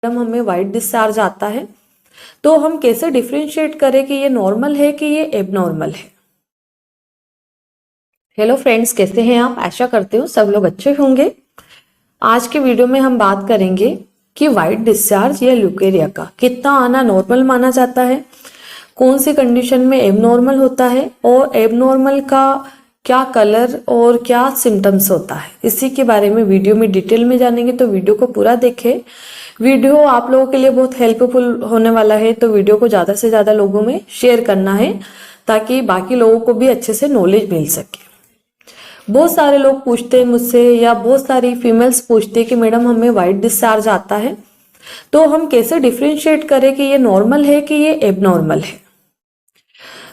Madam हमें white discharge आता है तो हम कैसे डिफरेंशिएट करें कि ये नॉर्मल है कि ये एबनॉर्मल है। हेलो फ्रेंड्स, कैसे हैं आप? आशा करते हो सब लोग अच्छे होंगे। आज के वीडियो में हम बात करेंगे कि वाइट डिस्चार्ज या ल्यूकेरिया का कितना आना नॉर्मल माना जाता है, कौन सी कंडीशन में एबनॉर्मल होता है और एबनॉर्मल का क्या कलर और क्या सिम्टम्स होता है। इसी के बारे में वीडियो में डिटेल में जानेंगे, तो वीडियो को पूरा देखें। वीडियो आप लोगों के लिए बहुत हेल्पफुल होने वाला है, तो वीडियो को ज़्यादा से ज़्यादा लोगों में शेयर करना है ताकि बाकी लोगों को भी अच्छे से नॉलेज मिल सके। बहुत सारे लोग पूछते हैं मुझसे, या बहुत सारी फीमेल्स पूछती है कि मैडम हमें वाइट डिस्चार्ज आता है तो हम कैसे डिफरेंशिएट करें कि ये नॉर्मल है कि ये एबनॉर्मल है।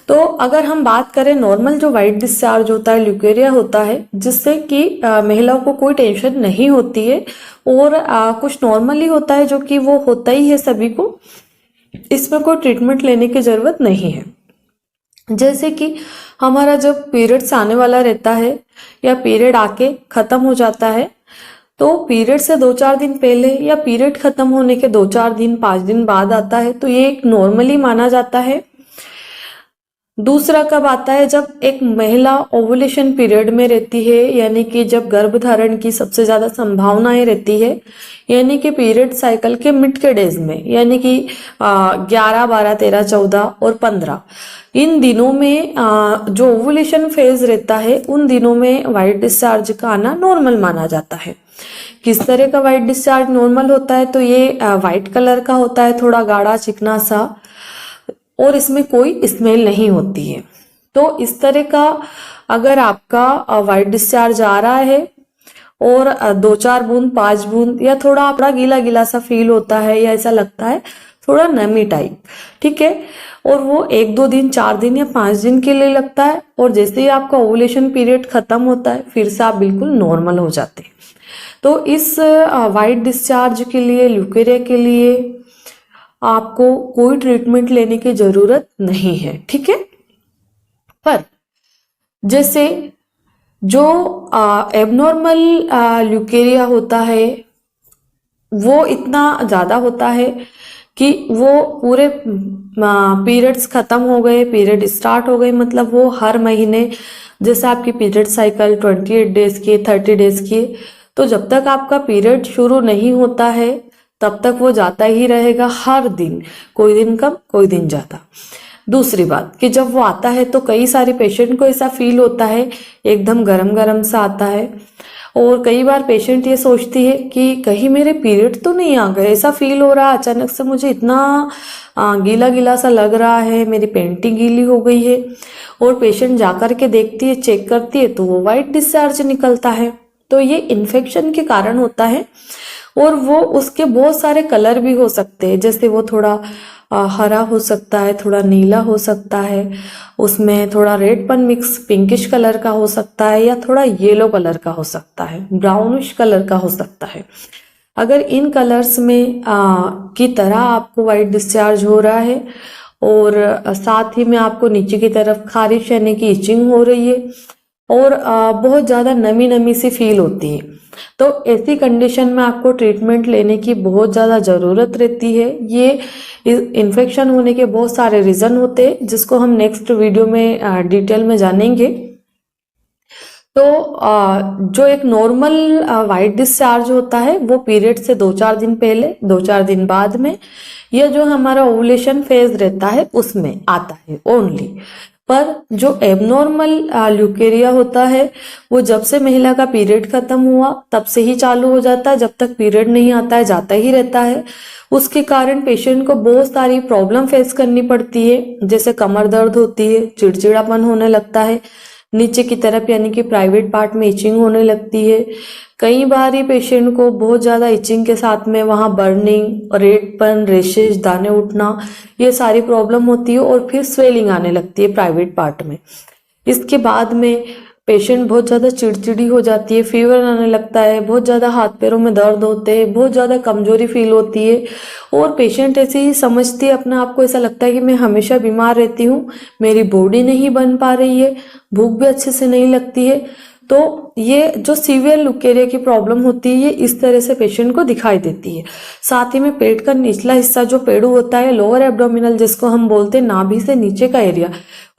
तो अगर हम बात करें नॉर्मल जो वाइट डिस्चार्ज होता है, ल्यूकेरिया होता है, जिससे कि महिलाओं को कोई टेंशन नहीं होती है और कुछ नॉर्मली होता है जो कि वो होता ही है सभी को, इसमें कोई ट्रीटमेंट लेने की जरूरत नहीं है। जैसे कि हमारा जब पीरियड्स आने वाला रहता है या पीरियड आके खत्म हो जाता है, तो पीरियड से 2-4 दिन पहले या पीरियड खत्म होने के 2-4 दिन 5 दिन बाद आता है, तो ये एक नॉर्मली माना जाता है। दूसरा कब आता है? जब एक महिला ओवुलेशन पीरियड में रहती है, यानी कि जब गर्भ धारण की सबसे ज्यादा संभावनाएं रहती है, यानी कि पीरियड साइकिल के मिड के डेज में, यानी कि 11, 12, 13, 14 और 15, इन दिनों में जो ओवुलेशन फेज रहता है, उन दिनों में वाइट डिस्चार्ज का आना नॉर्मल माना जाता है। किस तरह का वाइट डिस्चार्ज नॉर्मल होता है? तो ये वाइट कलर का होता है, थोड़ा गाढ़ा चिकना सा, और इसमें कोई स्मेल नहीं होती है। तो इस तरह का अगर आपका वाइट डिस्चार्ज आ रहा है और 2-4 बूंद 5 बूंद या थोड़ा आपका गीला गीला सा फील होता है, या ऐसा लगता है थोड़ा नमी टाइप, ठीक है, और वो 1-2 दिन 4 दिन या 5 दिन के लिए लगता है, और जैसे ही आपका ओवुलेशन पीरियड खत्म होता है फिर से आप बिल्कुल नॉर्मल हो जाते हैं। तो इस वाइट डिस्चार्ज के लिए, ल्यूकेरिया के लिए आपको कोई ट्रीटमेंट लेने की जरूरत नहीं है, ठीक है। पर जैसे जो एबनॉर्मल ल्यूकेरिया होता है वो इतना ज्यादा होता है कि वो पूरे पीरियड्स खत्म हो गए, पीरियड स्टार्ट हो गए, मतलब वो हर महीने, जैसे आपकी पीरियड साइकिल 28 डेज की, 30 डेज की, तो जब तक आपका पीरियड शुरू नहीं होता है तब तक वो जाता ही रहेगा हर दिन, कोई दिन कम कोई दिन ज्यादा। दूसरी बात कि जब वो आता है तो कई सारे पेशेंट को ऐसा फील होता है, एकदम गरम गरम सा आता है, और कई बार पेशेंट ये सोचती है कि कहीं मेरे पीरियड तो नहीं आ गए, ऐसा फील हो रहा है, अचानक से मुझे इतना गीला गीला सा लग रहा है, मेरी पेंटी गीली हो गई है, और पेशेंट जाकर के देखती है, चेक करती है, तो वो वाइट डिस्चार्ज निकलता है। तो ये इन्फेक्शन के कारण होता है, और वो उसके बहुत सारे कलर भी हो सकते हैं, जैसे वो थोड़ा हरा हो सकता है, थोड़ा नीला हो सकता है, उसमें थोड़ा रेडपन मिक्स पिंकिश कलर का हो सकता है, या थोड़ा येलो कलर का हो सकता है, ब्राउनिश कलर का हो सकता है। अगर इन कलर्स में की तरह आपको वाइट डिस्चार्ज हो रहा है और साथ ही में आपको नीचे की तरफ खारिश यानी कि इचिंग हो रही है और बहुत ज्यादा नमी नमी सी फील होती है, तो ऐसी कंडीशन में आपको ट्रीटमेंट लेने की बहुत ज़्यादा ज़रूरत रहती है। ये इन्फेक्शन होने के बहुत सारे रीज़न होते हैं, जिसको हम नेक्स्ट वीडियो में डिटेल में जानेंगे। तो जो एक नॉर्मल वाइट डिस्चार्ज होता है वो पीरियड से 2-4 दिन पहले, 2-4 दिन बाद में, या जो हमारा ओवुलेशन फेज रहता है उसमें आता है ओनली। पर जो एबनॉर्मल ल्यूकेरिया होता है वो जब से महिला का पीरियड खत्म हुआ तब से ही चालू हो जाता है, जब तक पीरियड नहीं आता है जाता ही रहता है। उसके कारण पेशेंट को बहुत सारी प्रॉब्लम फेस करनी पड़ती है, जैसे कमर दर्द होती है, चिड़चिड़ापन होने लगता है, नीचे की तरफ यानी कि प्राइवेट पार्ट में इचिंग होने लगती है। कई बार ही पेशेंट को बहुत ज़्यादा इचिंग के साथ में वहाँ बर्निंग, रेडपन, रेशेज, दाने उठना, ये सारी प्रॉब्लम होती है, और फिर स्वेलिंग आने लगती है प्राइवेट पार्ट में। इसके बाद में पेशेंट बहुत ज़्यादा चिड़चिड़ी हो जाती है, फीवर आने लगता है, बहुत ज़्यादा हाथ पैरों में दर्द होते हैं, बहुत ज़्यादा कमजोरी फील होती है, और पेशेंट ऐसे ही समझती है अपने आप को, ऐसा लगता है कि मैं हमेशा बीमार रहती हूँ, मेरी बॉडी नहीं बन पा रही है, भूख भी अच्छे से नहीं लगती है। तो ये जो सीवियर ल्यूकेरिया की प्रॉब्लम होती है ये इस तरह से पेशेंट को दिखाई देती है। साथ ही में पेट का निचला हिस्सा जो पेड़ू होता है, लोअर एब्डोमिनल जिसको हम बोलते हैं, नाभि से नीचे का एरिया,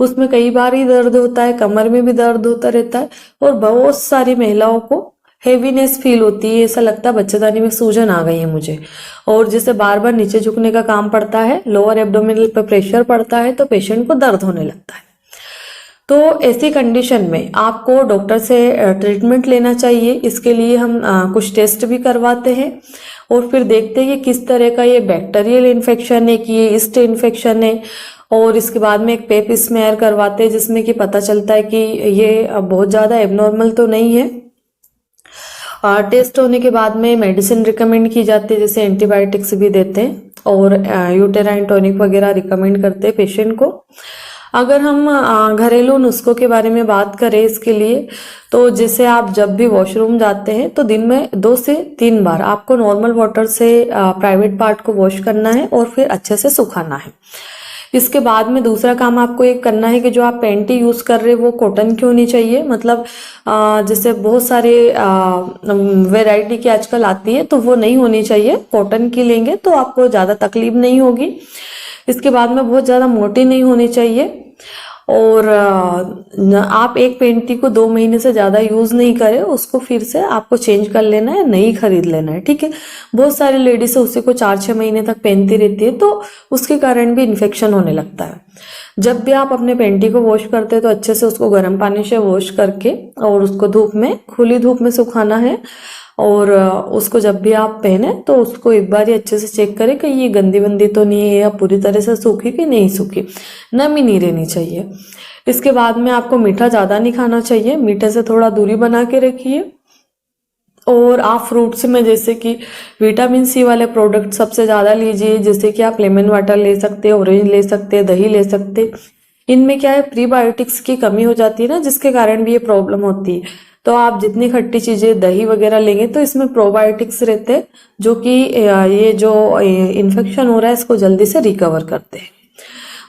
उसमें कई बार ही दर्द होता है, कमर में भी दर्द होता रहता है और बहुत सारी महिलाओं को हेवीनेस फील होती है, ऐसा लगता है बच्चेदानी में सूजन आ गई है मुझे, और जैसे बार बार नीचे झुकने का काम पड़ता है, लोअर एब्डोमिनल पर प्रेशर पड़ता है तो पेशेंट को दर्द होने लगता है। तो ऐसी कंडीशन में आपको डॉक्टर से ट्रीटमेंट लेना चाहिए। इसके लिए हम कुछ टेस्ट भी करवाते हैं और फिर देखते हैं कि किस तरह का ये बैक्टीरियल इन्फेक्शन है कि ये ईस्ट इन्फेक्शन है, और इसके बाद में एक पेप स्मेयर करवाते हैं जिसमें कि पता चलता है कि ये बहुत ज़्यादा एबनॉर्मल तो नहीं है। टेस्ट होने के बाद में मेडिसिन रिकमेंड की जाती है, जैसे एंटीबायोटिक्स भी देते हैं और यूटेराइन टॉनिक वगैरह रिकमेंड करते हैं पेशेंट को। अगर हम घरेलू नुस्खों के बारे में बात करें इसके लिए, तो जैसे आप जब भी वॉशरूम जाते हैं तो दिन में 2 से 3 बार आपको नॉर्मल वाटर से प्राइवेट पार्ट को वॉश करना है और फिर अच्छे से सुखाना है। इसके बाद में दूसरा काम आपको एक करना है कि जो आप पैंटी यूज कर रहे हैं वो कॉटन की होनी चाहिए। मतलब जैसे बहुत सारे वैरायटी की आजकल आती है तो वो नहीं होनी चाहिए, कॉटन की लेंगे तो आपको ज्यादा तकलीफ नहीं होगी। इसके बाद में बहुत ज़्यादा मोटी नहीं होनी चाहिए और आप एक पेंटी को 2 महीने से ज़्यादा यूज़ नहीं करें, उसको फिर से आपको चेंज कर लेना है, नई खरीद लेना है, ठीक है। बहुत सारी लेडीज उसी को 4-6 महीने तक पहनती रहती है तो उसके कारण भी इन्फेक्शन होने लगता है। जब भी आप अपने पेंटी को वॉश करते हैं तो अच्छे से उसको गर्म पानी से वॉश करके और उसको धूप में, खुली धूप में सुखाना है, और उसको जब भी आप पहने तो उसको एक बार ही अच्छे से चेक करें कि ये गंदी बंदी तो नहीं है या पूरी तरह से सूखी कि नहीं सूखी, नमी नहीं रहनी चाहिए। इसके बाद में आपको मीठा ज़्यादा नहीं खाना चाहिए, मीठे से थोड़ा दूरी बना के रखिए। और आप फ्रूट्स में जैसे कि विटामिन सी वाले प्रोडक्ट सबसे ज़्यादा लीजिए, जैसे कि आप लेमन वाटर ले सकते हैं, ऑरेंज ले सकते हैं, दही ले सकते हैं। इनमें क्या है, प्रीबायोटिक्स की कमी हो जाती है ना, जिसके कारण भी ये प्रॉब्लम होती है। तो आप जितनी खट्टी चीजें, दही वगैरह लेंगे तो इसमें प्रोबायोटिक्स रहते हैं जो कि ये जो इन्फेक्शन हो रहा है इसको जल्दी से रिकवर करते हैं।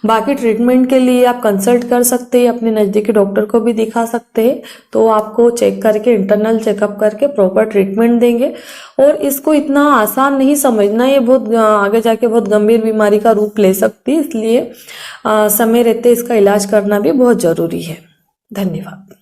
बाकी ट्रीटमेंट के लिए आप कंसल्ट कर सकते हैं, अपने नज़दीकी डॉक्टर को भी दिखा सकते हैं, तो आपको चेक करके, इंटरनल चेकअप करके प्रॉपर ट्रीटमेंट देंगे। और इसको इतना आसान नहीं समझना, ये बहुत आगे जाके बहुत गंभीर बीमारी का रूप ले सकती है, इसलिए समय रहते इसका इलाज करना भी बहुत ज़रूरी है। धन्यवाद।